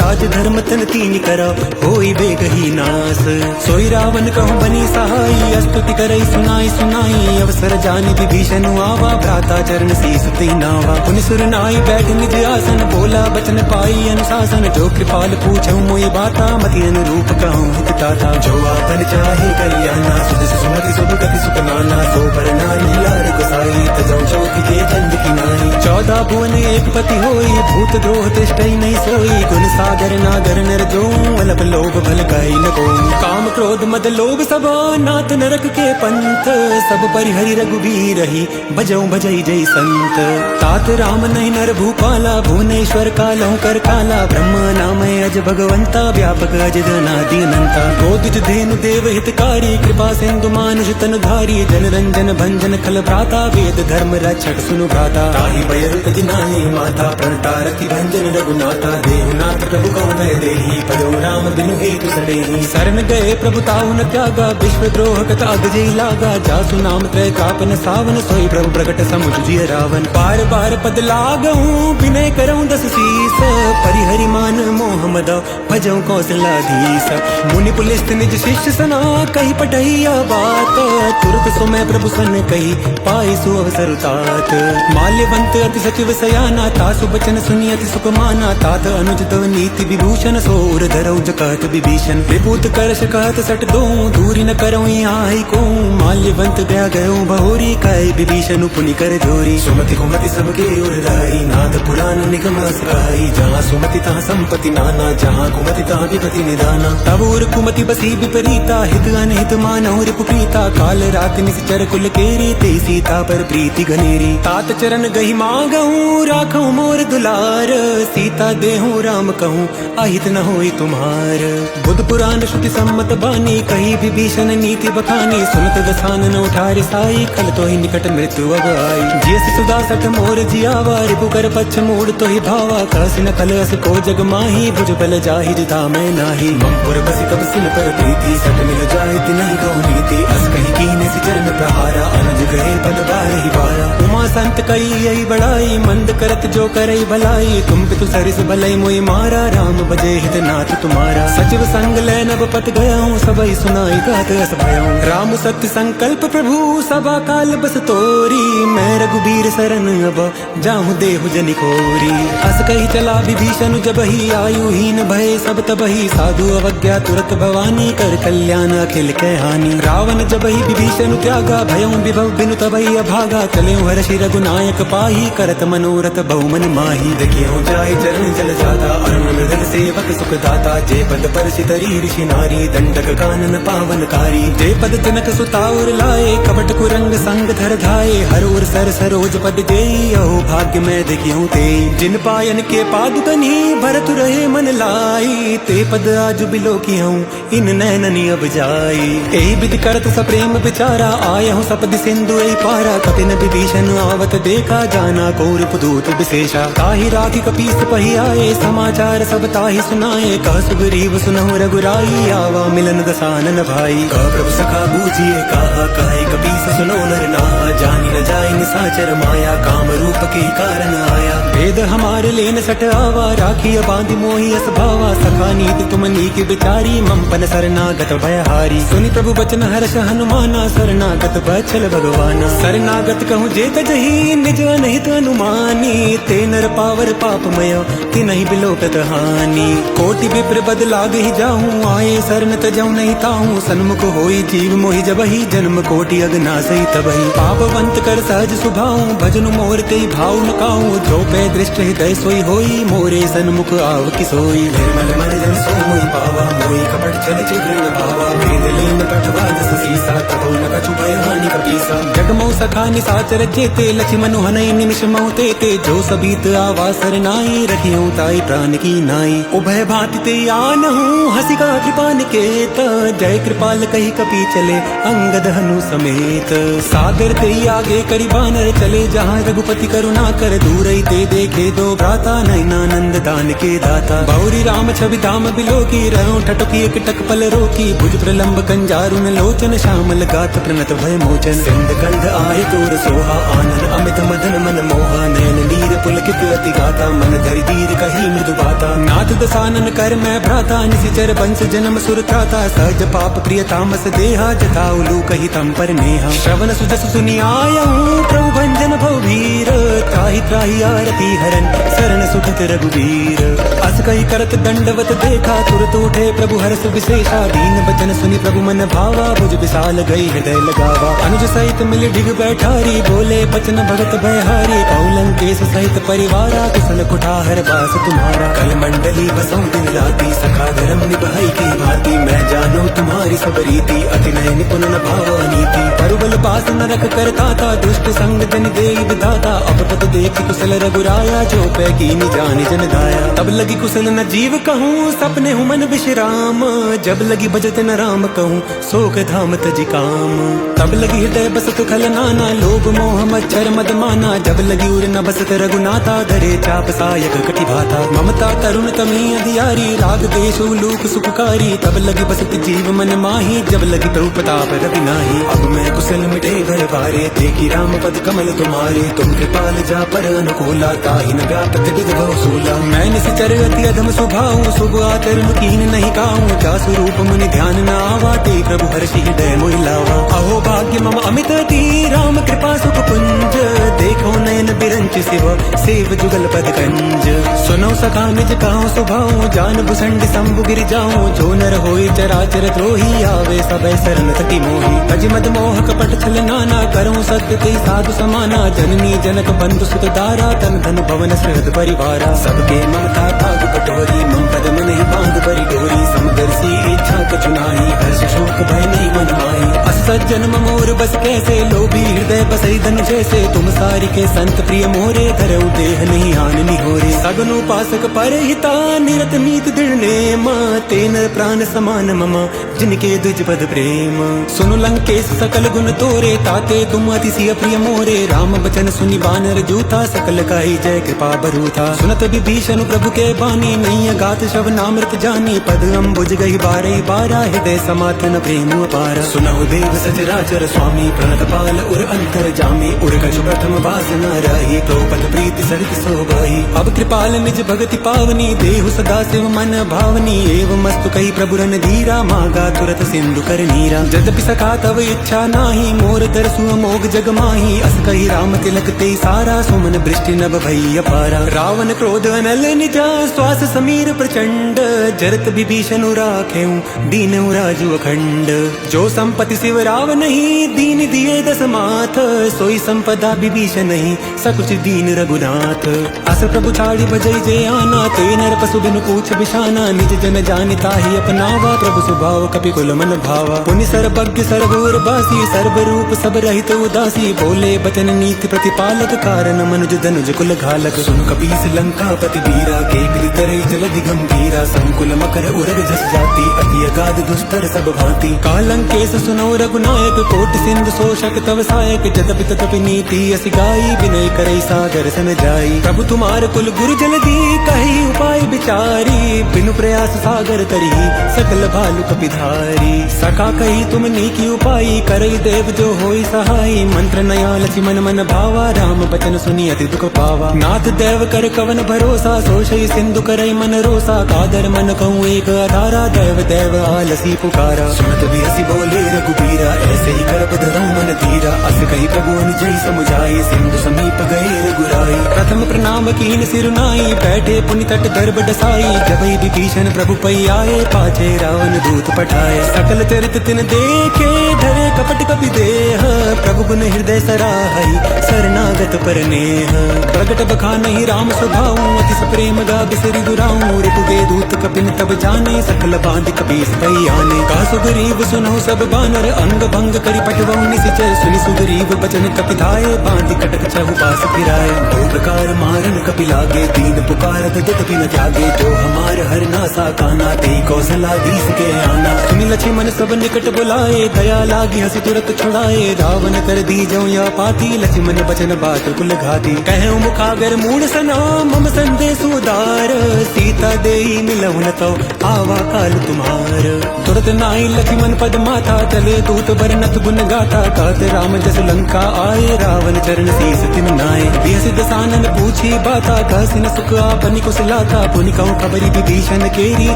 राज धर्म तन तीन करा होई बेगही नास सोई रावण कहूँ बनी सहाई स्तुति करई सुनाई सुनाई अवसर जानी विभीषण आवा भ्राता चरण शीस नावा पुनि सुर नाई बैठ निज आसन बोला बचन पाई अनुशासन जो कृपाल पूछऊं मोई बाता मति अनुरूप कहूँ हित ताता जो आपन चाहे कल्याणा सुध सुमति सुभ गति सुख नाना सो पर नारी लार गुसाई तजौ चौकी के चंद की नाई 14 भुवन एक पति होई भूत द्रोह तिष्ठई नहीं सोई गुण सागर नागर नर जो अलप लोभ भल गई न को काम क्रोध मद लोभ सब नाथ नरक के पंथ सब परिहरि रघुबीर ही बजऊ भजई जय संत तात राम नहीं नर भूपाला भुवनेश्वर कालहु कर काला ब्रह्म नामय अज भगवंता व्यापक अज धनादि अनंता गोदिज धेनु देव हितकारी कृपा सिंधु मानुष तन धारी जन रंजन भंजन खल भ्राता वेद धर्म रक्षक सुनु भ्राता ताहि भय जिनाहि माता प्रणतारति भंजन रघुनाथा देहुनाथ प्रभु कौ भय देहि पदो राम बिनु हेतु सडेहि शरण गए प्रभु ताहु न त्यागा, विश्व द्रोह कत अग जई लागा। जासु नाम त्रय कापन सावन, सोई प्रभु प्रकट समुझ जिय रावण। बार बार पद लागहूँ विनय करऊँ दस शीस, परिहरि मान मोह मद भजऊँ कौशलाधीश। मुनि पुलिस निज शिष्य सना, कही पढ़ैया बात। तुरत सो मैं प्रभु सन कही, पाई सु अवसर तात। माल्यवंत अति सचिव सयाना, तासु बचन सुनि अति सुख माना। तात अनुज तव नीति विभूषण, सोर धरऊ जकात विभीषण। विभूत करश कहत सट दो, दूरी न करऊँ आई को। माल्यवंत गया गयो बहोरी, काय विभीषण पुनि कर जोरी। सुमति कुमति सबके उर लाई, नाद पुराण निगम असगाई। जहाँ सुमति तहाँ संपत्ति नाना, जहाँ कुमति तहाँ विपति निदाना। तब उर कुमति बसी विपरीता, हित अनहित मानहु रिपु प्रीता। काल रात निश्चर कुल केरी, ते सीता पर प्रीति घनेरी। तात चरण गही मांगहूँ, राखऊँ मोर दुलार। सीता देहूँ राम कहूँ, अहित न होई तुम्हार। बुद्ध पुराण श्रुति सम्मत बानी, कही विभीषण नीति बखानी। सुनत दसानन उठारि साई, खल तो ही निकट मृत्यु अब आई। जियसि सुधा सठ मोर जियावा, रिपु कर पच्छ मूड तो ही भावा। कहसि न खल अस को जग माही, भुज बल जाहि जिता मैं नाही। ममपुर बसि तब सिन पर प्रीति, सठ मिल जाए तिनहि गौ नीति। अस कही कीने सि चरण प्रहारा, अनुज गए पद बारहि बारा। उमा संत कई यही बड़ाई, मंद करत जो करई भलाई। तुम पितु सरिस भलई मोहि मारा, राम बजे हित नाथ तुम्हारा। सचिव संग लै नभ पत गयाऊँ, सबई सुनाई गात अस भयाऊँ। राम सत्य संकल्प प्रभु, सभा काल बस तोरी। मैं रघुबीर सरन अब जाहूँ देहु जनि कोरी। अस कही चला विभीषण जबहि, आयुहीन भय सब तबहि। साधु अवज्ञा तुरत भवानी, कर कल्याण अखिल कै हानि। रावण जबहि विभीषण त्यागा, भयऊँ विभव बिनु तबहि अभागा। चलेऊँ हर्षि रघुनायक पाही, करत मनोरथ बहुमन माही। देखियो जाय चरण जल जाता, अरुण मृदल सेवक सुख दाता। जे पद पर सितरी ऋषि नारी, दंडक कानन पावनकारी। जे पद जनक सुता उर लाए, कपट कुरंग संग धर धाये। हर उर सर सरोज पद देई, अहो भाग्य मैं देखियो ते। जिन पायन के पादुकनी, भरत रहे मन लाई। ते पद आज बिलो किहूँ, इन नैननी अब जाई। एहि विधि करत सप्रेम विचारा, आयहूँ सपदि सिंधु एहि पारा। कपिन विभीषण आवत देखा, जाना कौर पुदूत विशेषा। ताहि राखी कपीस पहि आए, समाचार सब ताहि सुनाए। कह सुग्रीव सुनहु रघुराई, आवा मिलन दसानन भाई। कह प्रभु सखा बूझिए कहा, कहे कपीस सुनो नर नाहा। जानि न जाय निसाचर माया, काम रूप के कारण आया। वेद हमारे लेन सट आवा, राखी बांधि मोहि अस भावा। सखा नीति तुम नीक विचारी, ममपन शरणागत भयहारी। सुनि प्रभु बचन हर्ष हनुमाना, शरणागत बछल भगवाना। शरणागत कहूँ जे तजहि, निज अनहित अनुमानी। ते नर पावर पापमय, तिनहि बिलोकत हानि। कोटि विप्र बद लाग ही जाऊँ, आए शरण तजऊँ नहीं ताहूँ। सन्मुख होई जीव मोहि जबहि, जन्म कोटि अगनासई तबहि। पापवंत कर सहज सुभाऊँ, भजनु मोर तेहि भाव न काऊँ। द्रौपै दृष्ट हृदय सोई होई, मोरे सन्मुख आव किसोई। निर्मल मन जन सो मोहि पावा, मोहि कपट छल छिद्र न भावा। वेद लीन पठवा जस सीसा, तबो न कछु भय हानि कपीसा। जगमौ सखा निसाचर जेते, लक्ष्मण हनई निमिष मऊ तेते। जो सबीत आवा सरनाई, रखियो ताई प्राण की नाई। उभय भांति ते आनहूँ, हंसी का कृपा निकेत। जय कृपाल कही कपी चले, अंगद हनु समेत। सादर ते आगे करी बानर चले, जहाँ रघुपति करुणा कर। दूरई ते देखे दो भ्राता, नयनानंद दान के दाता। बौरी राम छवि धाम बिलो की, रहो ठटकी एक टक पल रोकी। भुज प्रलंब कंजारुन लोचन, श्यामल गात प्रणत भय मोचन। सिंध कंध आए तोर सोहा, आनन अमित मदन मन मोहा। नयन नीर पुलकित अति गाता, मन धरि धीर कही मृदु बाता। नाथ दसानन कर मैं भ्राता, निशिचर वंश जन्म सुर त्राता। सहज पाप प्रिय तामस देहा, जथा उलू कही तम पर नेहा। श्रवण सुजस सुनि आयहूँ, प्रभु भंजन भवभीर। त्राहि त्राहि आरती हरन, शरण सुखत रघुवीर। अस कही करत दंडवत देखा, तुरत उठे प्रभु हर्ष विशेषा। दीन बचन सुनि प्रभु मन भावा, भुज विशाल गई हृदय लगावा। अनुज सहित मिल डिग बैठारी, बोले बचन भगत भयहारी। कौलंकेश सहित परिवारा, कुशल कुठार बास तुम्हारा। कल मंडली बसों दिन राती, सखा धर्म निभाई की भांति। मैं जानो तुम्हारी सब रीति, अति नय निपुण न भावा नीति। परुबल पास न रख करता था, दुष्ट संग जन देई विधाता। अपपत देख कुशल रघुराया, जो पै कीनी जानि जन दाया। तब लगी कुशल न जीव कहूँ, सपने हूँ मन विश्राम। जब लगी बजत न राम कहूँ, शोक धाम तजि काम। तब लगी हृदय बसत खल नाना, लोभ मोह मच्छर मद माना। जब लगी उर न बसत रघुनाथा, धरे चाप सायक कटि भाता। ममता तरुण तमी अधियारी, राग देश उलूक सुखकारी। तब लगी बसत जीव मन माही, जब लगी प्रभु प्रताप रवि नाही। अब मैं कुशल मिटे भय भारे, देखी राम पद कमल तुम्हारे। तुम कृपाल जा पर अनुकूला, ताहि न व्यापत विधव सूला। मैं निश्चर अति अधम स्वभाव, शुभ आचरण कीन नहीं काहूँ। जा स्वरूप मुनि ध्यान न आवा, ते प्रभु हर्षि हृदय मोहि लावा। अहो भाग्य मम अमित अति, राम कृपा सुख पुंज। देखो नयन बिरंच शिव, सेव जुगल पद कंज। सुनो सखा निज कहां स्वभाव, जान भुसंड शंभु गिर जाऊं। जो नर होई चराचर द्रोही, आवे सबे शरण तति मोहि। तज मद मोह कपट छल नाना, करऊं सत्य ते साधु समाना। जननी जनक बंधु सुत दारा, तन धन भवन सहृद परिवारा। सबके ममता भाग बटोरी, मम पद मन ही बांध परि डोरी। समदर्शी इच्छा कछु नाही, हर्ष शोक भय नहीं मन माही। अस सज्जन मोर बस कैसे, लोभी हृदय बसई धनु जैसे। तुम सारि के संत प्रिय मोरे, धरऊ देह नहीं आन निहोरे। सगनु उपासक परहिता, निरत नीत दृढ़ नेम। तेन प्राण समान मम, जिनके द्विज पद प्रेम। सुनु लंकेश सकल गुण तोरे, ताते तुम अतिशय प्रिय मोरे। राम बचन सुनि बानर जूथा, सकल काहि जय कृपा बरूथा। सुनत विभीषण प्रभु के बानी, नहीं गात शव नामृत जानी। पद अम्बुज गई बारही बारा, हृदय समातन प्रेम अपारा। सुनहु देव सचराचर स्वामी, प्रणत पाल उर अंतर जामी। उर कछु प्रथम वासना रही, द्रौपद प्रीति सरित सोबाही। अब कृपाल निज भगति पावनी, देहु सदा शिव मन भावनी। एवं मस्तु कही प्रभु रन धीरा, मागा तुरत सिंधु कर नीरा। जदपि सखा तव इच्छा नाही, मोर दरसु अमोघ जग माही। अस कही राम तिलक ते सारा, सुमन वृष्टि नभ भई अपारा। रावण क्रोध अनल निजा, श्वास समीर प्रचंड। जरत विभीषण राखेऊ, दीन राजु अखंड। जो संपत्ति शिव राव नहीं, दीन दिए दस माथ। सोई संपदा विभीषण नहीं, सकुच दीन रघुनाथ। अस प्रभु छाड़ी बजई जे आना, ते नर पशु बिनु पूछ बिछाना। निज जन जानिता ही अपनावा, प्रभु स्वभाव कपि कुल मन भावा। पुनि सर्वज्ञ सर्वोर बासी, सर्व रूप सब रहित उदासी। बोले बचन नीति प्रतिपालक, कारण मनुज धनुज कुल घालक। सुन कपीस लंका पति बीरा, केकरी तरई जलधि गंभीरा। संकुल मकर उरग जस जाति, अति अगाध दुस्तर सब भांति। कालंकेश सुनो रघुनायक, कोटि सिंधु शोषक तव सहायक। जतपि ततपि नीति अस गाई, विनय करई सागर सन जाई। प्रभु तुम्हार कुल गुरु जलधि, कही उपाय विचारी। बिनु प्रयास सागर तरही, सकल भालु कपिधारी। सखा कही तुम नीकी उपाई, करई देव जो होई सहाई। मंत्र नया लछि मन मन भावा, राम बचन सुनी अति दुख पावा। नाथ देव कर कवन भरोसा, सोषई सिंधु करई मन रोसा। कादर मन कहूँ एक अधारा, देव देव आलसी पुकारा। सुनत भी हसी बोले रघुबीरा, ऐसे ही कर धरऊं मन धीरा। अस कही प्रभु अनुजई समुझाई, सिंधु समीप गए रघुराई। प्रथम प्रणाम कीन सिर नाई, बैठे पुनि तट गर्भ डसाई। जबहि विभीषण प्रभु पई आए, पाछे रावण दूत पठाए। सकल चरित तिन देखे, धरे कपट कपि देह। प्रभु गुण हृदय सराहई, शरणागत पर नेह। प्रगट बखानहि राम स्वभाव, अति सप्रेम गा बिसरि दुराऊं। रिपुगे दूत कपिन तब जाने, सकल बांध कपीस भई आने। का सुग्रीव सुनो सब बानर, अंग भंग करि पटवऊ निसिचर। सुनि सुग्रीव बचन कपि धाये, बांधि कटक चहु पास फिराए। दो प्रकार मारन कपि लागे, दीन पुकारत तदपि न त्यागे। जो हमार हर नासा काना, ते कौशलाधीश के आना। सुनि लक्ष्मण सब निकट बुलाए, दया लागी हंसी तुरत छुड़ाए। रावण कर दीजऊं या पाती, लक्ष्मण बचन बात कुल घाती। कहऊं मुखागर मूढ़ सना, मम संदेश उदार। सीता देई मिलऊं न तो, आवा काल तुम्हार। तुरत नाई लक्ष्मण पद माथा, चले दूत बरनत गुण गाथा। कहत राम जस लंका आए, रावण चरण शीस तिन नाए। बिहसि दसानन पूछी बाता, कहसिन सुख आपनि कुशलाता। पुनि कहूं खबरि विभीषण केरी,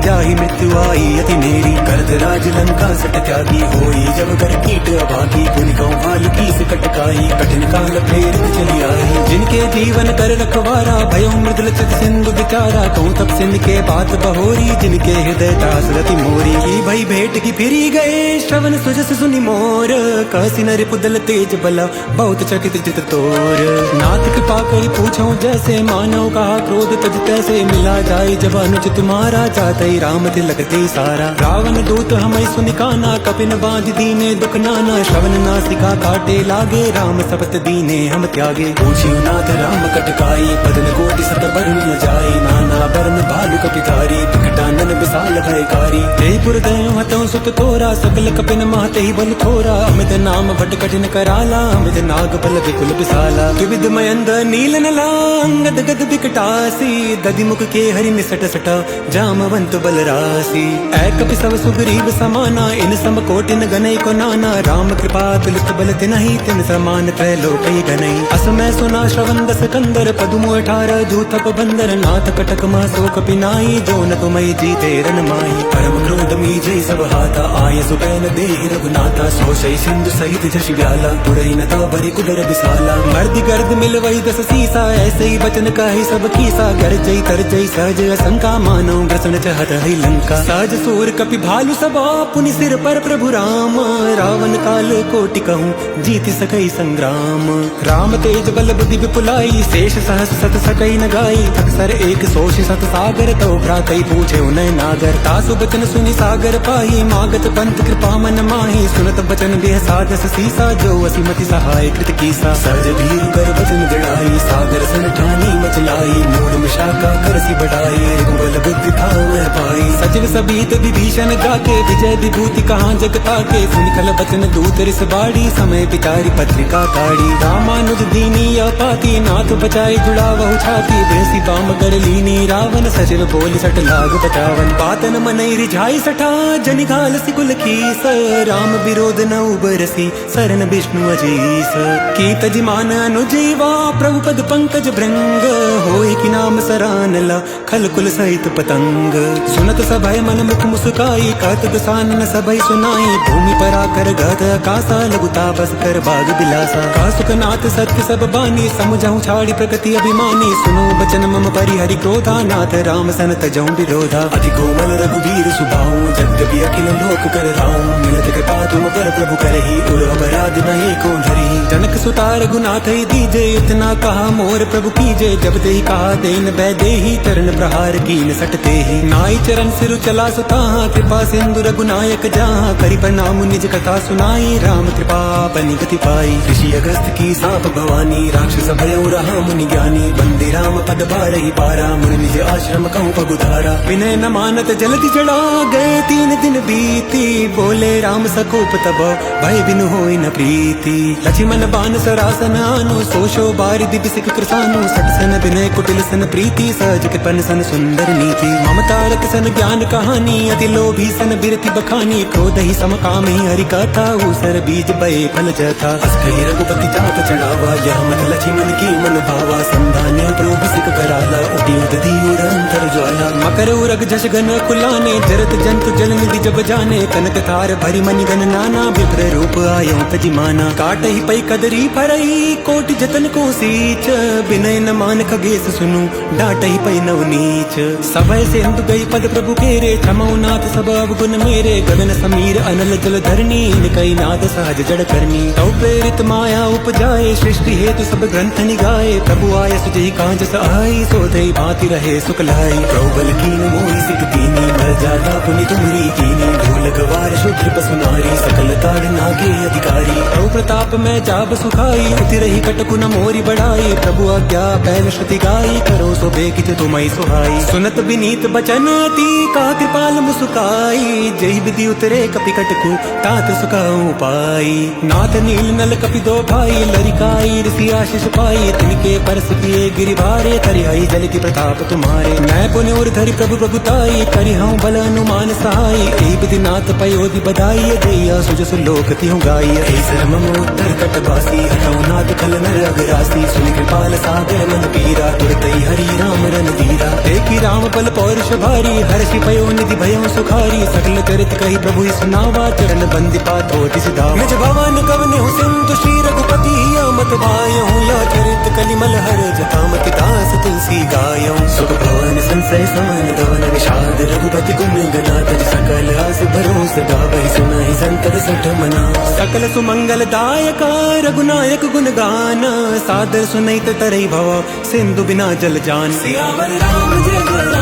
जाहि मृत्यु आई अति नेरी। करत राज लंका सट त्यागी, होई जब कर कीट अभागी। पुनि कहूं भाल कीस कटकाई, कठिन काल फेर चली आई। जिनके जीवन कर रखवारा, भयउ मृदुल चित सिंधु विचारा। कहूं तब सिंध के बात बहोरी, जिनके हृदय दास रति मोरी। की भई भेंट की फिरी गए, श्रवण सुजस सुनि मोर। कहसि नर पुदल तेज बला, बहुत चकित चित तोर। नाथ कृपा करी पूछऊं जैसे, मानव कहा क्रोध तज तैसे। मिला जाए जब अनुचित मारा, जातई राम तिलक ते सारा। रावण दूत हमई सुनि काना, कपिन बांध दीने दुख नाना। श्रवण नासिका काटे लागे, राम सपत दीने हम त्यागे। पूछियो नाथ राम कटकाई, बदन कोटि सत बरन न जाई। नाना बरन भालु कपिधारी, विकटानन विशाल भयकारी। जयपुर गयो हतों सुत तोरा सकल कपिन महते ही बल थोरा अमित नाम भट कठिन कराला अमित नाग बल विपुल विशाला विविध मयंद नील नला अंगद गद विकटासी दधि मुख के हरि निसट सटा जामवंत बल रासी ऐ कपि सब सुग्रीव समाना इन सम कोटिन गनई को नाना राम कृपा तुलित बल तिनहि तिन समान त्रैलोक गनई असमय सुना श्रवण दस कंदर पदुमु 18 जूथप बंदर नाथ कटक मा शोक पिनाई जो न तुमई जीते रन माही परम क्रोध मीजे सब हाथा आय सुबैन देहि रघुनाथा सो शई सिंधु सहित जश व्याला पुरई न बरि कुदर विशाला मर्द गर्द मिल वही 10 सीसा ऐसे ही बचन कहे सब कीसा कर जई तर जई सहज असंका मानो ग्रसन चहत है लंका सहज सूर कपि भालु सबा पुनि सिर पर प्रभु राम रावण काल कोटि कहूँ जीत सकई संग्राम राम तेज बल बुद्धि विपुलाई शेष सहस सत सकई न गाई अक्सर एक सोष सत सागर तो भ्रातई पूछे उनय नागर तासु बचन सुनि सागर पाही मागत पंथ कृपा मन माही सुनत बचन देह साधस सीसा जो असीमति सहाय कृत कीसा सहज भीर कर बचन गड़ाई सागर सन ठानी मचलाई मूढ़ मिशाका करसी बढ़ाई रघुबल बुद्धि थाम पाई सचिव सबीत विभीषण गाके विजय विभूति कहाँ जगता के सुनि खल बचन दूत रिस बाड़ी समय पितारी पत्रिका काड़ी रामानुज दीनी अपाती नाथ बचाई जुड़ा बहु छाती बेसी बाम कर लीनी रावण सचिव बोली सट लाग बचावन पातन मनई रिझाई सठा जनि घाल सिकुल कीस राम विरोध न उबरसी सरन विष्णु अजीस कीत जिमान अनुजीवा प्रभु पद पंकज भृंग होय कि नाम सरानला खल कुल सहित पतंग सुनत सभय मन मुख मुस्काई कहत दसानन सभय सुनाई भूमि पर आकर गत आकाशा लघुता बस कर बाग बिलासा का सुखनाथ सत्य सब बानी समझाऊं छाड़ी प्रकृति अभिमानी सुनो बचन मम परिहरि क्रोधा नाथ राम सन तजऊं विरोधा अधि कोमल रघुवीर सुभाऊ जगदपि अखिल लोक कर राऊं मिलत कृपा तुम पर प्रभु करहि उर अपराध नहीं को धरि जनक सुता रघुनाथ ही दीजे इतना कहा मोर प्रभु कीजे जब ते कहा देन बैदेही चरण प्रहार कीन सटते ही नाई चरण सिरु चला सुता कृपा सिंधु रघुनायक जहाँ करि प्रणाम निज कथा सुनाई राम कृपा बनि गति पाई ऋषि अगस्त की सांप भवानी राक्षस भयउ रहा मुनि ज्ञानी बंदे राम पद बारहि पारा मुनि निज आश्रम कहूँ पगुधारा विनय न मानत जलधि जड़ा गए 3 दिन बीती बोले राम सकोप तब भय बिनु होई न प्रीति लक्ष्मण बान सरासन आनु सोशो बारिधि बिसिक कृसानु सट सन विनय कुटिल सन प्रीति सहज कृपन सन सुंदर नीति ममता रत सन ज्ञान कहानी अति लोभी सन बिरति बखानी क्रोध ही सम काम ही हरि कथा ऊसर बीज बये फल जथा अष्टहि रघुपति जात चढ़ावा यह मत लक्ष्मण की मन भावा संधान्य प्रभु बिसिक कराला उठी उदधि अंतर ज्वाला मकर उरग जश गन कुलाने जरत जंतु जल निधि जब जाने कनक थार भरी मनि गन नाना विप्र रूप आयो तजिमाना काट ही पई कदरी फरई कोटि जतन को सीच विनय न मान खगेश सुनु डाट ही पई नव नीच सभय से हिंद गई पद प्रभु केरे क्षमऊ नाथ सब अवगुण मेरे गगन समीर अनल जल धरनी निकई नाद सहज जड़ करनी तौ प्रेरित माया उपजाए सृष्टि हेतु सब ग्रंथ निगाए प्रभु आय सुजहि कांज सहाई सोधई भांति रहे सुखलाई प्रबल कीन मोहि सिक दीनी मर्यादा पुनि तुमरी कीनी भूल गवार शुद्र पसुनारी सकल ताड़ नागे अधिकारी प्रभु प्रताप में जाब सुखाई उति रही कटकु न मोरी बढ़ाई प्रभु आज्ञा पहल श्रुति गाई करो सो बेकित तुमई सुहाई सुनत विनीत बचन अति का कृपाल मुसुकाई जय विधि उतरे कपि कटकु तात सुखाऊं पाई नाथ नील नल कपि दो भाई लरिकाई ऋषि आशीष पाई तिनके परस किए गिरिभारे तरिहाई जल की प्रताप तुम्हारे मैं पुण्य और धरि प्रभु प्रभुताई करि हूँ बल अनुमान सहाय ए विधि नाथ पयोधि बधाई दैया सुजस लोक तिहु गाई ऐसर मम उत्तर कटवासी हटौ नाथ खल नर अगरासी सुनि कृपाल सागर मन पीरा तुरतई हरि राम रन धीरा देखी राम पल पौरुष भारी हर्षि पयो निधि भयो सुखारी सकल चरित कही प्रभु सुनावा चरण बंदि पाथोटि सिधा निज भवन कवने हूँ सिंधु श्री रघुपति मत भायौ या चरित कलिमल हर जटामति दास तुलसी गायौ सुख भवन संसय समान दवन विषाद रघुपति गुण गना तज सकल आस भरोस गावहि सुनाहि संतत सठ मना सकल सुमंगल दायक रघुनायक गुण गान सादर सुनई तरई भव सिंधु बिना जल जान सियावर राम जय जय